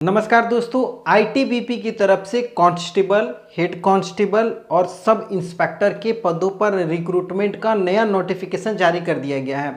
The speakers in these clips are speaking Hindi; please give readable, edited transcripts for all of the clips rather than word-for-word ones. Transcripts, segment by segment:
नमस्कार दोस्तों, आईटीबीपी की तरफ से कांस्टेबल, हेड कांस्टेबल और सब इंस्पेक्टर के पदों पर रिक्रूटमेंट का नया नोटिफिकेशन जारी कर दिया गया है।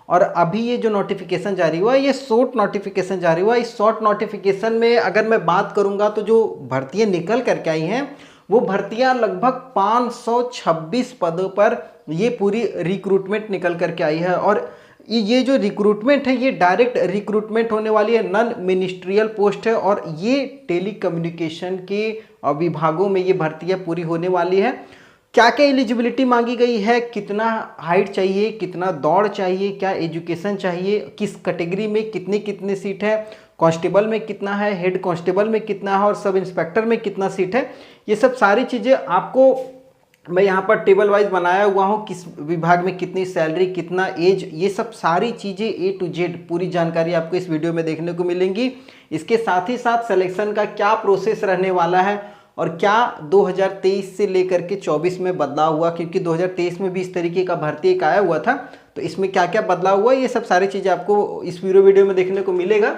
और अभी ये जो नोटिफिकेशन जारी हुआ है ये शॉर्ट नोटिफिकेशन जारी हुआ है। इस शॉर्ट नोटिफिकेशन में अगर मैं बात करूंगा तो जो भर्तियां निकल करके आई हैं वो भर्तियां लगभग 526 पदों पर ये पूरी रिक्रूटमेंट निकल करके आई है। और ये जो रिक्रूटमेंट है ये डायरेक्ट रिक्रूटमेंट होने वाली है, नॉन मिनिस्ट्रियल पोस्ट है और ये टेली कम्युनिकेशन के विभागों में ये भर्तियां पूरी होने वाली है। क्या क्या एलिजिबिलिटी मांगी गई है, कितना हाइट चाहिए, कितना दौड़ चाहिए, क्या एजुकेशन चाहिए, किस कैटेगरी में कितनी कितनी सीट है, कांस्टेबल में कितना है, हेड कांस्टेबल में कितना है और सब इंस्पेक्टर में कितना सीट है, ये सब सारी चीज़ें आपको मैं यहाँ पर टेबल वाइज बनाया हुआ हूँ। किस विभाग में कितनी सैलरी, कितना एज, ये सब सारी चीज़ें ए टू जेड पूरी जानकारी आपको इस वीडियो में देखने को मिलेंगी। इसके साथ ही साथ सिलेक्शन का क्या प्रोसेस रहने वाला है और क्या 2023 से लेकर के 24 में बदलाव हुआ, क्योंकि 2023 में भी इस तरीके का भर्ती एक आया हुआ था, तो इसमें क्या क्या बदलाव हुआ, ये सब सारी चीज़ें आपको इस वीडियो में देखने को मिलेगा।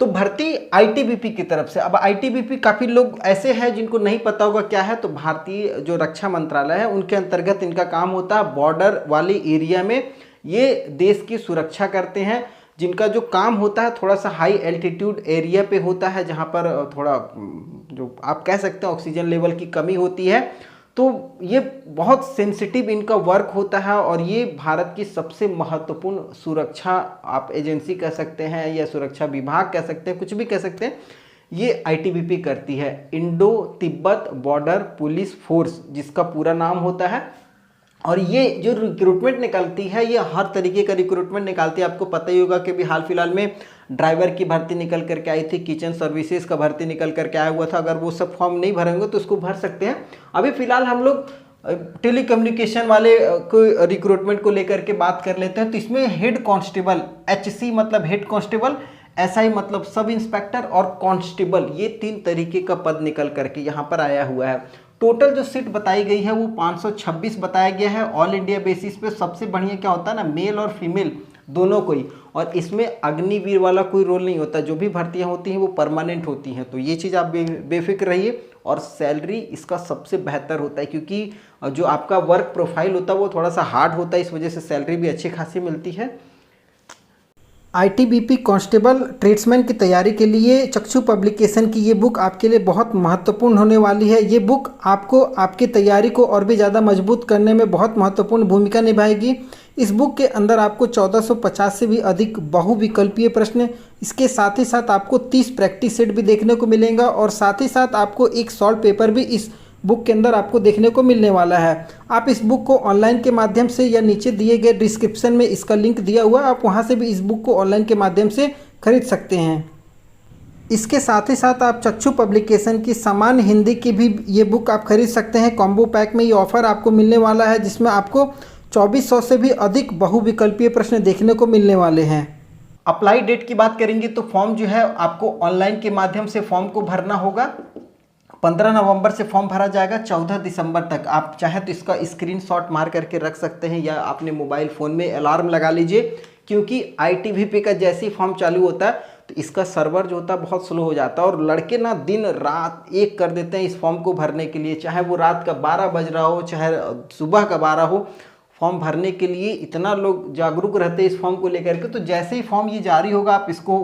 तो भर्ती आईटीबीपी की तरफ से, अब आईटीबीपी काफ़ी लोग ऐसे हैं जिनको नहीं पता होगा क्या है, तो भारतीय जो रक्षा मंत्रालय है उनके अंतर्गत इनका काम होता है। बॉर्डर वाले एरिया में ये देश की सुरक्षा करते हैं, जिनका जो काम होता है थोड़ा सा हाई एल्टीट्यूड एरिया पे होता है, जहाँ पर थोड़ा जो आप कह सकते हैं ऑक्सीजन लेवल की कमी होती है। तो ये बहुत सेंसिटिव इनका वर्क होता है और ये भारत की सबसे महत्वपूर्ण सुरक्षा आप एजेंसी कह सकते हैं या सुरक्षा विभाग कह सकते हैं, कुछ भी कह सकते हैं, ये आईटीबीपी करती है। Indo Tibet border police force जिसका पूरा नाम होता है। और ये जो रिक्रूटमेंट निकलती है ये हर तरीके का रिक्रूटमेंट निकालती है। आपको पता ही होगा कि भी हाल फिलहाल में ड्राइवर की भर्ती निकल करके आई थी, किचन सर्विसेज का भर्ती निकल करके आया हुआ था। अगर वो सब फॉर्म नहीं भरेंगे तो उसको भर सकते हैं। अभी फिलहाल हम लोग टेली कम्युनिकेशन वाले को रिक्रूटमेंट को लेकर के बात कर लेते हैं। तो इसमें हेड कांस्टेबल, एचसी मतलब हेड कांस्टेबल, एसआई मतलब सब इंस्पेक्टर और कांस्टेबल, ये 3 तरीके का पद निकल करके यहाँ पर आया हुआ है। टोटल जो सीट बताई गई है वो 526 बताया गया है। ऑल इंडिया बेसिस पे सबसे बढ़िया क्या होता है ना, मेल और फीमेल दोनों को ही, और इसमें अग्निवीर वाला कोई रोल नहीं होता। जो भी भर्तियां होती हैं वो परमानेंट होती हैं, तो ये चीज़ आप बेफिक्र रहिए। और सैलरी इसका सबसे बेहतर होता है, क्योंकि जो आपका वर्क प्रोफाइल होता है वो थोड़ा सा हार्ड होता है, इस वजह से सैलरी भी अच्छी खासी मिलती है। आईटीबीपी कांस्टेबल ट्रेड्समैन की तैयारी के लिए चक्षु पब्लिकेशन की ये बुक आपके लिए बहुत महत्वपूर्ण होने वाली है। ये बुक आपको आपकी तैयारी को और भी ज़्यादा मजबूत करने में बहुत महत्वपूर्ण भूमिका निभाएगी। इस बुक के अंदर आपको 1450 से भी अधिक बहुविकल्पीय प्रश्न, इसके साथ ही साथ आपको 30 प्रैक्टिस सेट भी देखने को मिलेगा और साथ ही साथ आपको एक सॉल्व पेपर भी इस बुक के अंदर आपको देखने को मिलने वाला है। आप इस बुक को ऑनलाइन के माध्यम से या नीचे दिए गए डिस्क्रिप्शन में इसका लिंक दिया हुआ है, आप वहां से भी इस बुक को ऑनलाइन के माध्यम से खरीद सकते हैं। इसके साथ ही साथ आप चक्षु पब्लिकेशन की सामान्य हिंदी की भी ये बुक आप खरीद सकते हैं। कॉम्बो पैक में ये ऑफर आपको मिलने वाला है, जिसमें आपको 2400 से भी अधिक बहुविकल्पीय प्रश्न देखने को मिलने वाले हैं। अप्लाई डेट की बात करेंगे तो फॉर्म जो है आपको ऑनलाइन के माध्यम से फॉर्म को भरना होगा। 15 नवंबर से फॉर्म भरा जाएगा, 14 दिसंबर तक। आप चाहे तो इसका स्क्रीनशॉट मार करके रख सकते हैं या अपने मोबाइल फ़ोन में अलार्म लगा लीजिए, क्योंकि आईटीबीपी का जैसे ही फॉर्म चालू होता है तो इसका सर्वर जो होता है बहुत स्लो हो जाता है और लड़के ना दिन रात एक कर देते हैं इस फॉर्म को भरने के लिए, चाहे वो रात का 12 बज रहा हो चाहे सुबह का 12 हो। फॉर्म भरने के लिए इतना लोग जागरूक रहते हैं इस फॉर्म को लेकर के। तो जैसे ही फॉर्म ये जारी होगा आप इसको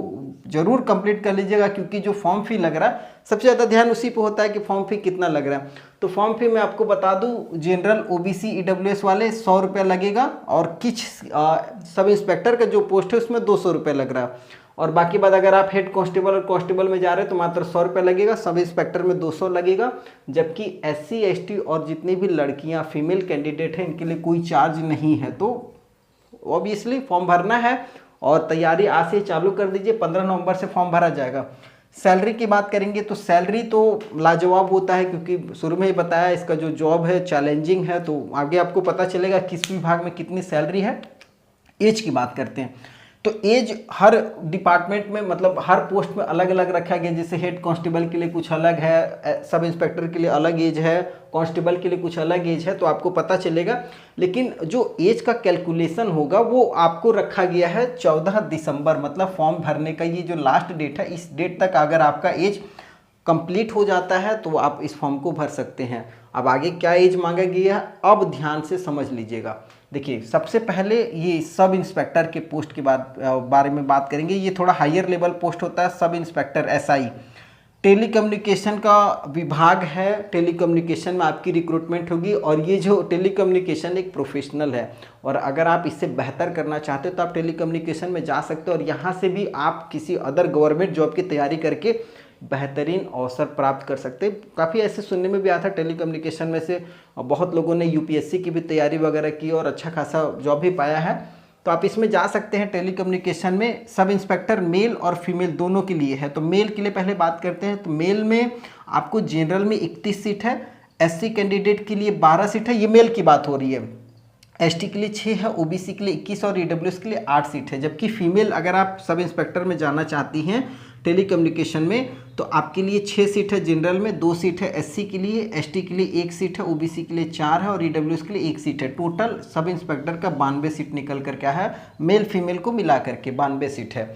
जरूर कंप्लीट कर लीजिएगा, क्योंकि जो फॉर्म फी लग रहा है सबसे ज़्यादा ध्यान उसी पे होता है कि फॉर्म फी कितना लग रहा है। तो फॉर्म फी मैं आपको बता दूं, जनरल ओबीसी ईडब्ल्यूएस वाले 100 रुपये लगेगा और कुछ सब इंस्पेक्टर का जो पोस्ट है उसमें 200 रुपये लग रहा है। और बाकी बात अगर आप हेड कांस्टेबल और कांस्टेबल में जा रहे हैं तो मात्र 100 रुपये लगेगा, सब इंस्पेक्टर में 200 लगेगा। जबकि एससी एसटी और जितनी भी लड़कियां फीमेल कैंडिडेट हैं इनके लिए कोई चार्ज नहीं है। तो ऑब्वियसली फॉर्म भरना है और तैयारी आज से चालू कर दीजिए, 15 नवंबर से फॉर्म भरा जाएगा। सैलरी की बात करेंगे तो सैलरी तो लाजवाब होता है, क्योंकि शुरू में ही बताया इसका जो जॉब है चैलेंजिंग है, तो आगे आपको पता चलेगा किस विभाग में कितनी सैलरी है। एज की बात करते हैं तो एज हर डिपार्टमेंट में मतलब हर पोस्ट में अलग अलग रखा गया। जैसे हेड कांस्टेबल के लिए कुछ अलग है, सब इंस्पेक्टर के लिए अलग एज है, कांस्टेबल के लिए कुछ अलग एज है, तो आपको पता चलेगा। लेकिन जो एज का कैलकुलेशन होगा वो आपको रखा गया है 14 दिसंबर, मतलब फॉर्म भरने का ये जो लास्ट डेट है, इस डेट तक अगर आपका एज कंप्लीट हो जाता है तो आप इस फॉर्म को भर सकते हैं। अब आगे क्या एज मांगा गया है, अब ध्यान से समझ लीजिएगा। देखिए, सबसे पहले ये सब इंस्पेक्टर के पोस्ट के बारे में बात करेंगे। ये थोड़ा हायर लेवल पोस्ट होता है, सब इंस्पेक्टर SI। टेलीकम्युनिकेशन का विभाग है, टेलीकम्युनिकेशन में आपकी रिक्रूटमेंट होगी। और ये जो टेलीकम्युनिकेशन एक प्रोफेशनल है, और अगर आप इससे बेहतर करना चाहते हो तो आप टेलीकम्युनिकेशन में जा सकते हो, और यहाँ से भी आप किसी अदर गवर्नमेंट जॉब की तैयारी करके बेहतरीन अवसर प्राप्त कर सकते हैं। काफ़ी ऐसे सुनने में भी आता है टेलीकम्युनिकेशन में से बहुत लोगों ने UPSC की भी तैयारी वगैरह की और अच्छा खासा जॉब भी पाया है। तो आप इसमें जा सकते हैं टेलीकम्युनिकेशन में। सब इंस्पेक्टर मेल और फीमेल दोनों के लिए है। तो मेल के लिए पहले बात करते हैं। तो मेल में आपको जनरल में 31 सीट है, SC कैंडिडेट के लिए 12 सीट है, ये मेल की बात हो रही है। ST के लिए 6 है, OBC के लिए 21 और EWS के लिए 8 सीट है। जबकि फीमेल अगर आप सब इंस्पेक्टर में जाना चाहती हैं टेलीकम्युनिकेशन में तो आपके लिए 6 सीट है जनरल में, 2 सीट है SC के लिए, ST के लिए 1 सीट है, OBC के लिए 4 है और EWS के लिए 1 सीट है। टोटल सब इंस्पेक्टर का 92 सीट निकल कर क्या है, मेल फीमेल को मिला करके 92 सीट है।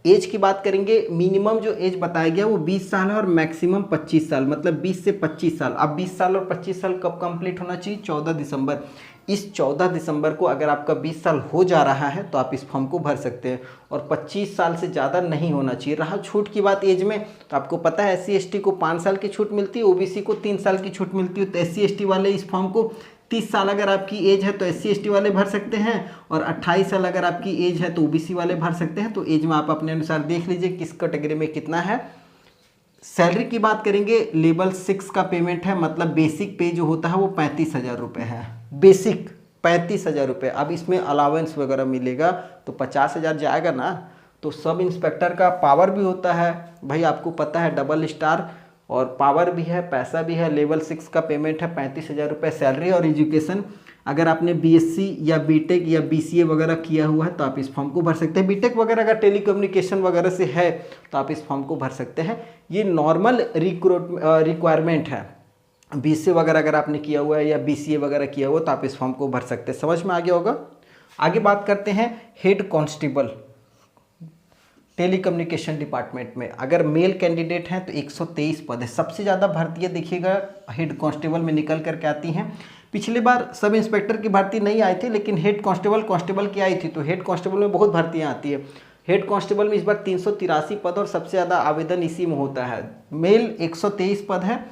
एज की बात करेंगे, मिनिमम जो एज बताया गया वो 20 साल है और मैक्सिमम 25 साल, मतलब 20 से 25 साल। अब 20 साल और 25 साल कब कंप्लीट होना चाहिए, 14 दिसंबर। इस 14 दिसंबर को अगर आपका 20 साल हो जा रहा है तो आप इस फॉर्म को भर सकते हैं, और 25 साल से ज़्यादा नहीं होना चाहिए। रहा छूट की बात एज में, तो आपको पता है SC ST को 5 साल की छूट मिलती है, OBC को 3 साल की छूट मिलती है। तो SC ST वाले इस फॉर्म को 30 साल अगर आपकी एज है तो SC ST वाले भर सकते हैं, और 28 साल अगर आपकी एज है तो OBC वाले भर सकते हैं। तो एज में आप अपने अनुसार देख लीजिए किस कैटेगरी में कितना है। सैलरी की बात करेंगे, लेवल 6 का पेमेंट है, मतलब बेसिक पे जो होता है वो 35,000 रुपये है, बेसिक 35,000 रुपये। अब इसमें अलावेंस वगैरह मिलेगा तो 50,000 जाएगा ना। तो सब इंस्पेक्टर का पावर भी होता है भाई, आपको पता है, डबल स्टार, और पावर भी है, पैसा भी है। लेवल 6 का पेमेंट है 35,000 रुपये सैलरी। और एजुकेशन, अगर आपने BSc या BTech या BCA वगैरह किया हुआ है तो आप इस फॉर्म को भर सकते हैं। BTech वगैरह अगर टेलीकम्युनिकेशन वगैरह से है तो आप इस फॉर्म को भर सकते हैं। ये नॉर्मल रिक्वायरमेंट है। BCA वगैरह अगर आपने किया हुआ है या BCA वगैरह किया हुआ तो आप इस फॉर्म को भर सकते हैं। समझ में आ गया होगा। आगे बात करते हैं हेड कांस्टेबल टेलीकम्युनिकेशन डिपार्टमेंट में। अगर मेल कैंडिडेट हैं तो 123 पद है। सबसे ज़्यादा भर्तियाँ देखिएगा हेड कांस्टेबल में निकल करके आती हैं। पिछले बार सब इंस्पेक्टर की भर्ती नहीं आई थी, लेकिन हेड कांस्टेबल की आई थी। तो हेड कांस्टेबल में बहुत भर्तियाँ आती है। हेड कांस्टेबल में इस बार 383 पद और सबसे ज़्यादा आवेदन इसी में होता है। मेल 123 पद है,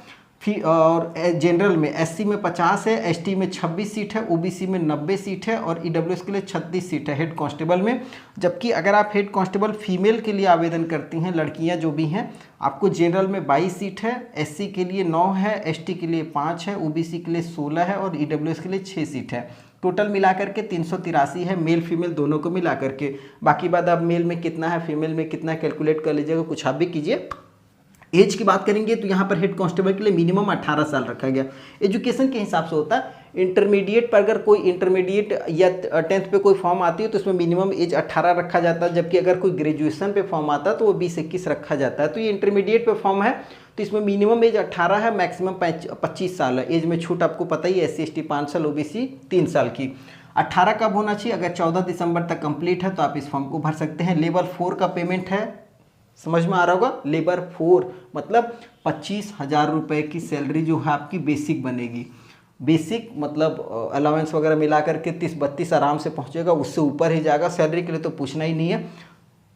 और जनरल में SC में 50 है, ST में 26 सीट है, OBC में 90 सीट है और EWS के लिए 36 सीट है हेड कांस्टेबल में। जबकि अगर आप हेड कांस्टेबल फीमेल के लिए आवेदन करती हैं, लड़कियां जो भी हैं, आपको जनरल में 22 सीट है, SC के लिए 9 है, ST के लिए 5 है, OBC के लिए 16 है और EWS के लिए 6 सीट है। टोटल मिलाकर के 383 है, मेल फीमेल दोनों को मिला करके। बाकी बात अब मेल में कितना है फीमेल में कितना कैलकुलेट कर लीजिएगा, कुछ आप भी कीजिए। एज की बात करेंगे तो यहाँ पर हेड कांस्टेबल के लिए मिनिमम 18 साल रखा गया। एजुकेशन के हिसाब से होता है। इंटरमीडिएट पर अगर कोई इंटरमीडिएट या 10th पे कोई फॉर्म आती है तो उसमें मिनिमम एज 18 रखा जाता है। जबकि अगर कोई ग्रेजुएशन पे फॉर्म आता है तो वो 20-21 रखा जाता है। तो ये इंटरमीडिएट पे फॉर्म है तो इसमें मिनिमम एज 18 है, मैक्सिमम 25 साल है। एज में छूट आपको पता ही है, SC ST 5 साल, OBC 3 साल की। 18 कब होना चाहिए, अगर 14 दिसंबर तक कंप्लीट है तो आप इस फॉर्म को भर सकते हैं। लेवल 4 का पेमेंट है, समझ में आ रहा होगा। लेबर 4 मतलब 25,000 रुपये की सैलरी जो है आपकी बेसिक बनेगी। बेसिक मतलब अलाउंस वगैरह मिला करके 30-32 आराम से पहुंचेगा, उससे ऊपर ही जाएगा। सैलरी के लिए तो पूछना ही नहीं है।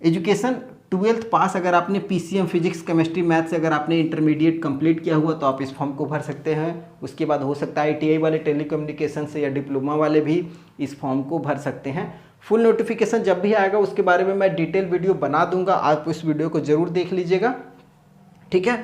एजुकेशन 12th पास अगर आपने PCM फिजिक्स केमिस्ट्री मैथ से अगर आपने इंटरमीडिएट कंप्लीट किया हुआ तो आप इस फॉर्म को भर सकते हैं। उसके बाद हो सकता है ITI वाले टेलीकम्युनिकेशन से या डिप्लोमा वाले भी इस फॉर्म को भर सकते हैं। फुल नोटिफिकेशन जब भी आएगा उसके बारे में मैं डिटेल वीडियो बना दूंगा, आप इस वीडियो को जरूर देख लीजिएगा, ठीक है।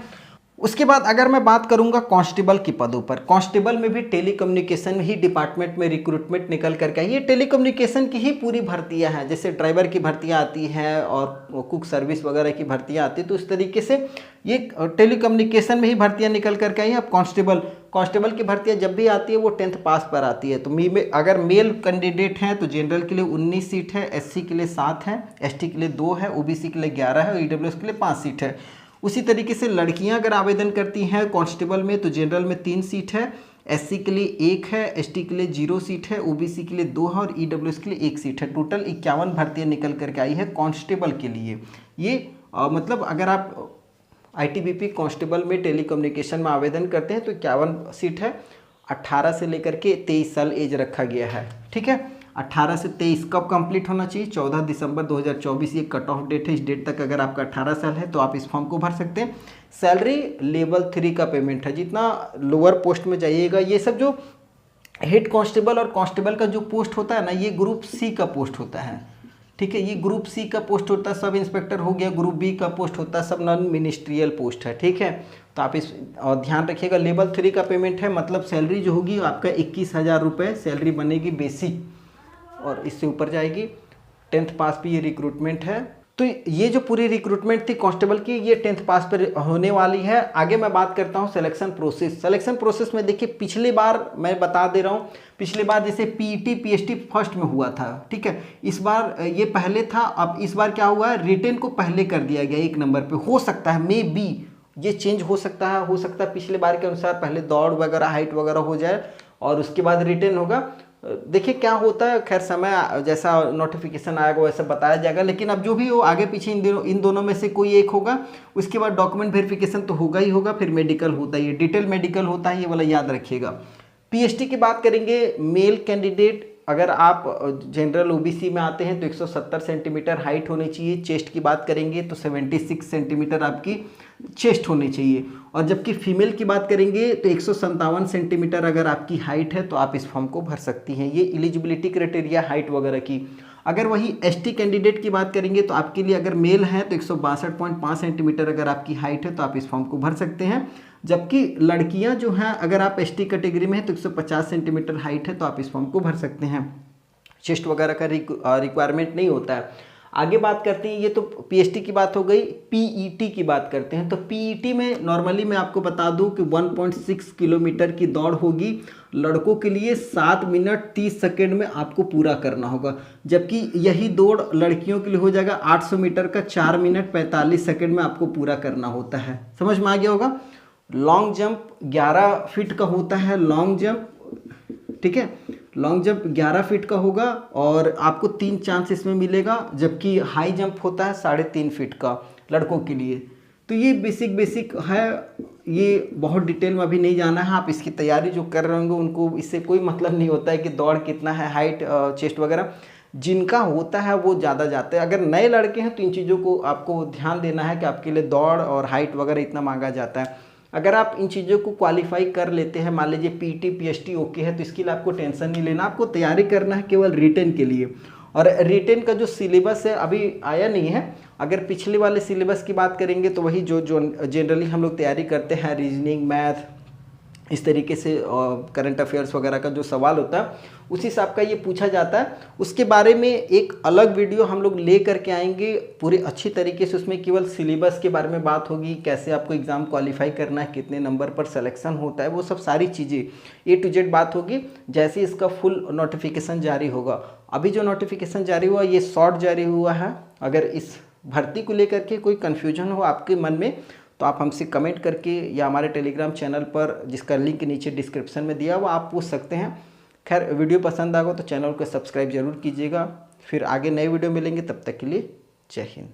उसके बाद अगर मैं बात करूंगा कांस्टेबल की पदों पर, कांस्टेबल में भी टेलीकम्युनिकेशन ही डिपार्टमेंट में रिक्रूटमेंट निकल करके आई। ये टेलीकम्युनिकेशन की ही पूरी भर्तियां हैं, जैसे ड्राइवर की भर्तियां आती हैं और कुक सर्विस वगैरह की भर्तियां आती हैं, तो इस तरीके से ये टेलीकम्युनिकेशन में ही भर्तियां निकल करके आई। अब कांस्टेबल कांस्टेबल की भर्तियाँ जब भी आती है वो 10th पास पर आती है। तो अगर मेल कैंडिडेट हैं तो जनरल के लिए 19 सीट है, एससी के लिए 7 है, एसटी के लिए 2 है, ओबीसी के लिए 11 है और ईडब्ल्यूएस के लिए 5 सीट है। उसी तरीके से लड़कियां अगर आवेदन करती हैं कांस्टेबल में तो जनरल में 3 सीट है, एससी के लिए 1 है, एसटी के लिए 0 सीट है, ओबीसी के लिए 2 है और ईडब्ल्यूएस के लिए 1 सीट है। टोटल 51 भर्तियाँ निकल करके आई है कांस्टेबल के लिए। ये मतलब अगर आप आईटीबीपी कांस्टेबल में टेलीकम्युनिकेशन में आवेदन करते हैं तो 51 सीट है। 18 से लेकर के 23 साल एज रखा गया है। ठीक है, 18 से 23 कब कंप्लीट होना चाहिए? 14 दिसंबर 2024 ये कट ऑफ डेट है। इस डेट तक अगर आपका 18 साल है तो आप इस फॉर्म को भर सकते हैं। सैलरी लेवल 3 का पेमेंट है। जितना लोअर पोस्ट में जाइएगा, ये सब जो हेड कांस्टेबल और कांस्टेबल का जो पोस्ट होता है ना, ये ग्रुप सी का पोस्ट होता है। ठीक है, ये ग्रुप सी का पोस्ट होता है, सब इंस्पेक्टर हो गया। ग्रुप बी का पोस्ट होता है, सब नॉन मिनिस्ट्रियल पोस्ट है। ठीक है, तो आप इस ध्यान रखिएगा। लेवल 3 का पेमेंट है, मतलब सैलरी जो होगी आपका 21,000 रुपये सैलरी बनेगी बेसिक, और इससे ऊपर जाएगी। 10th पास पे ये रिक्रूटमेंट है। तो ये जो पूरी रिक्रूटमेंट थी कांस्टेबल की, ये 10th पास पर होने वाली है। आगे मैं बात करता हूँ सिलेक्शन प्रोसेस। सिलेक्शन प्रोसेस में देखिए, पिछली बार मैं बता दे रहा हूँ, पिछली बार जैसे पीईटी पीएसटी फर्स्ट में हुआ था। ठीक है, इस बार ये पहले था, अब इस बार क्या हुआ है, रिटेन को पहले कर दिया गया 1 नंबर पे। हो सकता है मे बी ये चेंज हो सकता है पिछले बार के अनुसार पहले दौड़ वगैरह हाइट वगैरह हो जाए और उसके बाद रिटेन होगा। देखिए क्या होता है, खैर समय जैसा नोटिफिकेशन आएगा वैसा बताया जाएगा। लेकिन अब जो भी हो, आगे पीछे इन दोनों में से कोई एक होगा। उसके बाद डॉक्यूमेंट वेरिफिकेशन तो होगा ही होगा, फिर मेडिकल होता है, ये डिटेल मेडिकल होता है, ये वाला याद रखिएगा। पीएसटी की बात करेंगे, मेल कैंडिडेट अगर आप जनरल ओबीसी में आते हैं तो 170 सेंटीमीटर हाइट होनी चाहिए। चेस्ट की बात करेंगे तो 76 सेंटीमीटर आपकी चेस्ट होनी चाहिए। और जबकि फीमेल की बात करेंगे तो 157 सेंटीमीटर अगर आपकी हाइट है तो आप इस फॉर्म को भर सकती हैं। ये एलिजिबिलिटी क्राइटेरिया हाइट वगैरह की। अगर वही एसटी कैंडिडेट की बात करेंगे तो आपके लिए अगर मेल है तो 162.5 सेंटीमीटर अगर आपकी हाइट है तो आप इस फॉर्म को भर सकते हैं। जबकि लड़कियां जो हैं, अगर आप एसटी कैटेगरी में हैं तो 150 सेंटीमीटर हाइट है तो आप इस फॉर्म को भर सकते हैं। चेस्ट वगैरह का रिक्वायरमेंट नहीं होता है। आगे बात करते हैं, ये तो पीएसटी की बात हो गई। पीईटी की बात करते हैं तो पीईटी में नॉर्मली मैं आपको बता दूं कि 1.6 किलोमीटर की दौड़ होगी। लड़कों के लिए 7 मिनट 30 सेकेंड में आपको पूरा करना होगा, जबकि यही दौड़ लड़कियों के लिए हो जाएगा 800 मीटर का 4 मिनट 45 सेकेंड में आपको पूरा करना होता है। समझ में आ गया होगा। लॉन्ग जंप 11 फीट का होता है लॉन्ग जंप। ठीक है, लॉन्ग जंप 11 फीट का होगा और आपको 3 चांस इसमें मिलेगा। जबकि हाई जंप होता है 3.5 फीट का लड़कों के लिए। तो ये बेसिक है, ये बहुत डिटेल में अभी नहीं जाना है। आप इसकी तैयारी जो कर रहे होंगे उनको इससे कोई मतलब नहीं होता है कि दौड़ कितना है, हाइट चेस्ट वगैरह। जिनका होता है वो ज़्यादा जाते हैं। अगर नए लड़के हैं तो इन चीज़ों को आपको ध्यान देना है कि आपके लिए दौड़ और हाइट वगैरह इतना मांगा जाता है। अगर आप इन चीज़ों को क्वालिफाई कर लेते हैं, मान लीजिए पीटी पीएसटी ओके है, तो इसके लिए आपको टेंशन नहीं लेना। आपको तैयारी करना है केवल रिटेन के लिए। और रिटेन का जो सिलेबस है अभी आया नहीं है। अगर पिछले वाले सिलेबस की बात करेंगे तो वही जो जनरली हम लोग तैयारी करते हैं, रीजनिंग, मैथ, इस तरीके से करंट अफेयर्स वगैरह का जो सवाल होता है उसी हिसाब का ये पूछा जाता है। उसके बारे में एक अलग वीडियो हम लोग ले करके आएंगे पूरे अच्छी तरीके से। उसमें केवल सिलेबस के बारे में बात होगी, कैसे आपको एग्ज़ाम क्वालिफाई करना है, कितने नंबर पर सिलेक्शन होता है, वो सब सारी चीज़ें A to Z बात होगी जैसे इसका फुल नोटिफिकेशन जारी होगा। अभी जो नोटिफिकेशन जारी हुआ ये शॉर्ट जारी हुआ है। अगर इस भर्ती को लेकर के कोई कन्फ्यूजन हो आपके मन में तो आप हमसे कमेंट करके या हमारे टेलीग्राम चैनल पर, जिसका लिंक नीचे डिस्क्रिप्शन में दिया हुआ, आप पूछ सकते हैं। खैर, वीडियो पसंद आएगा तो चैनल को सब्सक्राइब जरूर कीजिएगा। फिर आगे नए वीडियो मिलेंगे, तब तक के लिए जय हिंद।